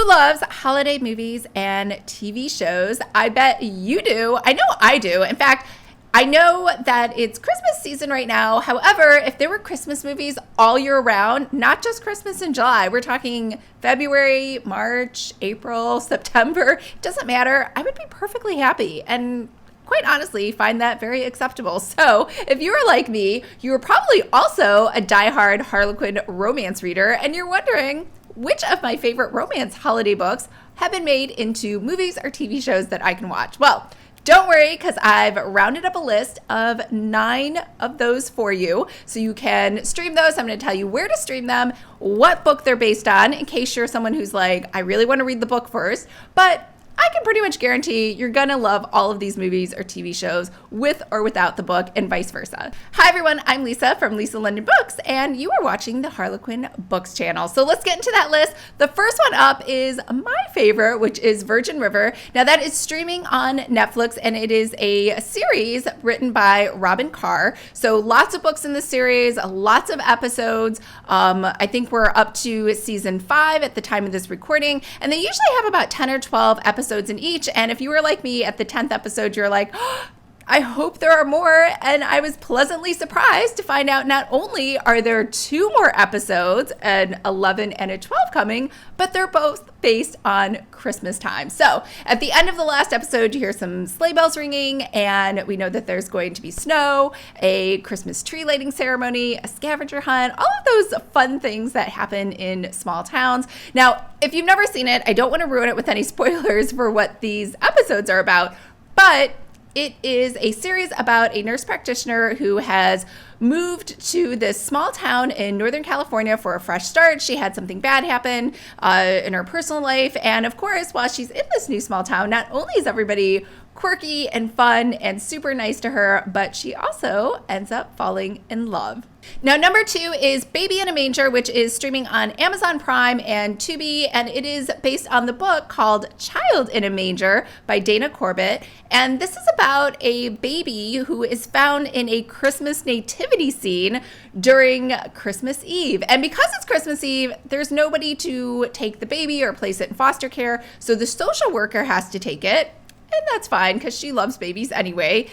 Who loves holiday movies and TV shows? I bet you do. I know I do. In fact, I know that it's Christmas season right now. However, if there were Christmas movies all year round, not just Christmas in July, we're talking February, March, April, September, it doesn't matter. I would be perfectly happy and quite honestly find that very acceptable. So if you are like me, you are probably also a diehard Harlequin romance reader and you're wondering which of my favorite romance holiday books have been made into movies or TV shows that I can watch. Well, don't worry, because I've rounded up a list of 9 of those for you. So you can stream those. I'm going to tell you where to stream them, what book they're based on, in case you're someone who's like, I really want to read the book first. But I can pretty much guarantee you're going to love all of these movies or TV shows with or without the book and vice versa. Hi everyone, I'm Lisa from Lisa London Books and you are watching the Harlequin Books channel. So let's get into that list. The first one up is my favorite, which is Virgin River. Now that is streaming on Netflix and it is a series written by Robin Carr. So lots of books in the series, lots of episodes. I think we're up to season 5 at the time of this recording and they usually have about 10 or 12 episodes in each. And if you were like me at the 10th episode, you're like, oh, I hope there are more. And I was pleasantly surprised to find out not only are there 2 more episodes, an 11 and a 12 coming, but they're both based on Christmas time. So at the end of the last episode, you hear some sleigh bells ringing and we know that there's going to be snow, a Christmas tree lighting ceremony, a scavenger hunt, all of those fun things that happen in small towns. Now, if you've never seen it, I don't want to ruin it with any spoilers for what these episodes are about, but it is a series about a nurse practitioner who has moved to this small town in Northern California for a fresh start. She had something bad happen in her personal life. And of course, while she's in this new small town, not only is everybody quirky and fun and super nice to her, but she also ends up falling in love. Now, number 2 is Baby in a Manger, which is streaming on Amazon Prime and Tubi, and it is based on the book called Child in a Manger by Dana Corbett. And this is about a baby who is found in a Christmas nativity scene during Christmas Eve. And because it's Christmas Eve, there's nobody to take the baby or place it in foster care, so the social worker has to take it, and that's fine because she loves babies anyway.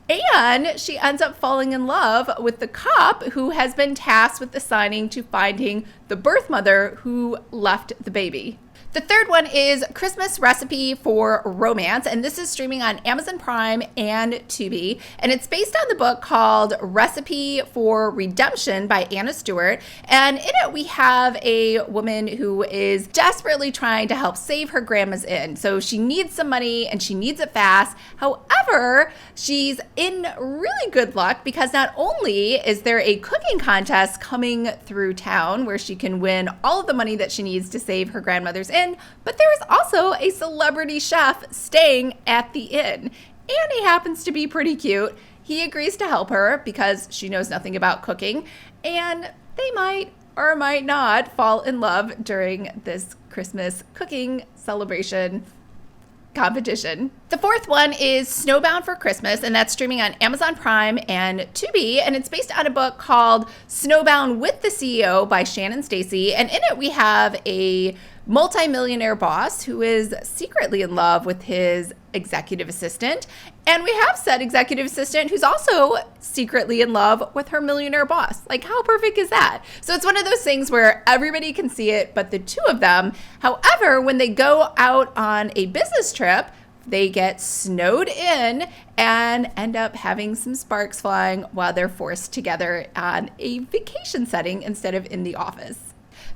And she ends up falling in love with the cop who has been tasked with assigning to finding the birth mother who left the baby. The third one is Christmas Recipe for Romance, and this is streaming on Amazon Prime and Tubi, and it's based on the book called Recipe for Redemption by Anna Stewart, and in it we have a woman who is desperately trying to help save her grandma's inn. So she needs some money and she needs it fast. However, she's in really good luck because not only is there a cooking contest coming through town where she can win all of the money that she needs to save her grandmother's inn, but there is also a celebrity chef staying at the inn, and he happens to be pretty cute. He agrees to help her because she knows nothing about cooking, and they might or might not fall in love during this Christmas cooking celebration competition. The fourth one is Snowbound for Christmas, and that's streaming on Amazon Prime and Tubi, and it's based on a book called Snowbound with the CEO by Shannon Stacy, and in it we have a multi-millionaire boss who is secretly in love with his executive assistant, and we have said executive assistant who's also secretly in love with her millionaire boss. Like, how perfect is that? So it's one of those things where everybody can see it but the 2 of them. However, when they go out on a business trip, they get snowed in and end up having some sparks flying while they're forced together on a vacation setting instead of in the office.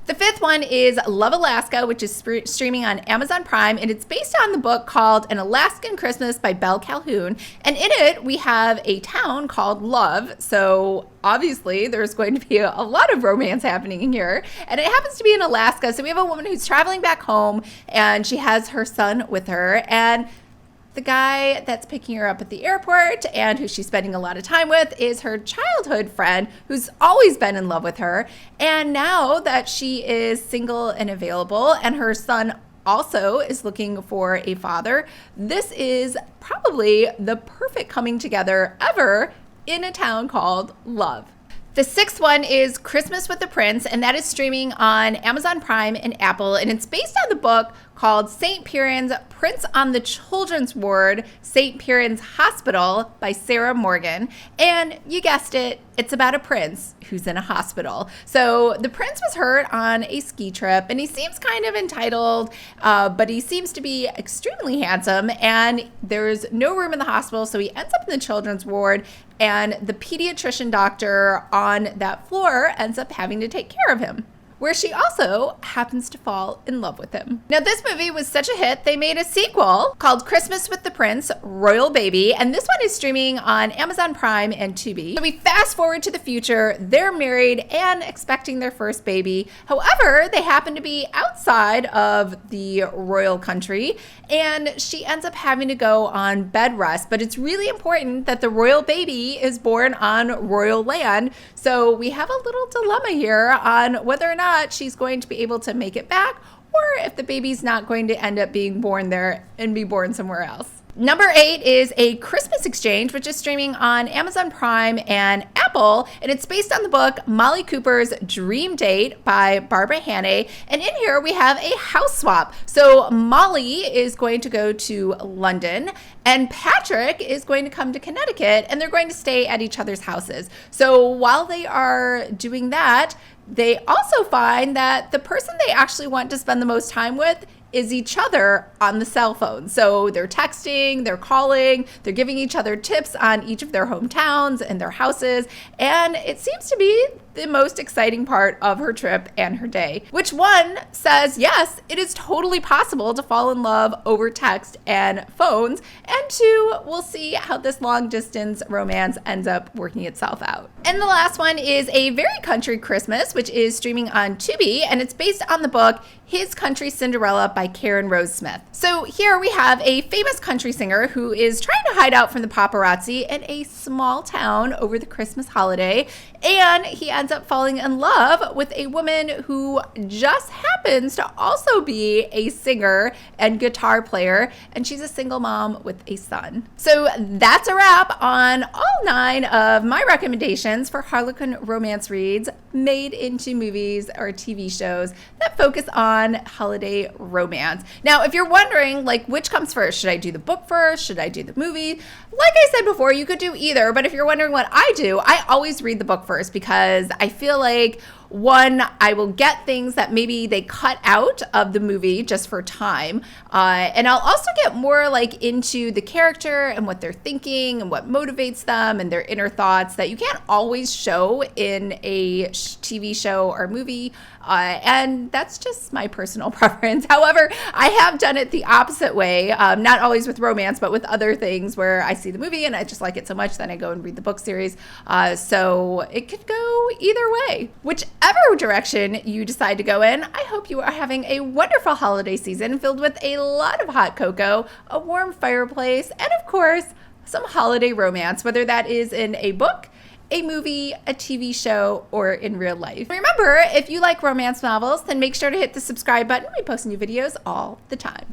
The 5th one is Love Alaska, which is streaming on Amazon Prime, and it's based on the book called An Alaskan Christmas by Belle Calhoun. And in it, we have a town called Love. So obviously, there's going to be a lot of romance happening in here. And it happens to be in Alaska. So we have a woman who's traveling back home, and she has her son with her. And the guy that's picking her up at the airport and who she's spending a lot of time with is her childhood friend who's always been in love with her. And now that she is single and available and her son also is looking for a father, this is probably the perfect coming together ever in a town called Love. The 6th one is Christmas with the Prince, and that is streaming on Amazon Prime and Apple, and it's based on the book called St. Piran's Prince on the Children's Ward, St. Piran's Hospital by Sarah Morgan. And you guessed it, it's about a prince who's in a hospital. So the prince was hurt on a ski trip, and he seems kind of entitled, but he seems to be extremely handsome, and there's no room in the hospital, so he ends up in the children's ward, and the pediatrician doctor on that floor ends up having to take care of him, where she also happens to fall in love with him. Now, this movie was such a hit, they made a sequel called Christmas with the Prince, Royal Baby, and this one is streaming on Amazon Prime and Tubi. So we fast forward to the future, they're married and expecting their first baby. However, they happen to be outside of the royal country, and she ends up having to go on bed rest, but it's really important that the royal baby is born on royal land. So we have a little dilemma here on whether or not she's going to be able to make it back, or if the baby's not going to end up being born there and be born somewhere else. Number 8 is A Christmas Exchange, which is streaming on Amazon Prime and Apple, and it's based on the book Molly Cooper's Dream Date by Barbara Hannay. And in here we have a house swap. So Molly is going to go to London, and Patrick is going to come to Connecticut, and they're going to stay at each other's houses. So while they are doing that, they also find that the person they actually want to spend the most time with is each other on the cell phone. So they're texting, they're calling, they're giving each other tips on each of their hometowns and their houses. And it seems to be the most exciting part of her trip and her day. Which one says, yes, it is totally possible to fall in love over text and phones. And 2, we'll see how this long distance romance ends up working itself out. And the last one is A Very Country Christmas, which is streaming on Tubi, and it's based on the book His Country Cinderella by Karen Rose Smith. So here we have a famous country singer who is trying to hide out from the paparazzi in a small town over the Christmas holiday, and he ends up falling in love with a woman who just happens to also be a singer and guitar player, and she's a single mom with a son. So that's a wrap on all 9 of my recommendations for Harlequin romance reads made into movies or TV shows that focus on holiday romance. Now, if you're wondering, like, which comes first, should I do the book first? Should I do the movie? Like I said before, you could do either, but if you're wondering what I do, I always read the book first because I feel like, one, I will get things that maybe they cut out of the movie just for time. And I'll also get more like into the character and what they're thinking and what motivates them and their inner thoughts that you can't always show in a TV show or movie. And that's just my personal preference. However, I have done it the opposite way, not always with romance, but with other things where I see the movie and I just like it so much, then I go and read the book series. So it could go either way. Whichever direction you decide to go in, I hope you are having a wonderful holiday season filled with a lot of hot cocoa, a warm fireplace, and of course, some holiday romance, whether that is in a book, a movie, a TV show, or in real life. Remember, if you like romance novels, then make sure to hit the subscribe button. We post new videos all the time.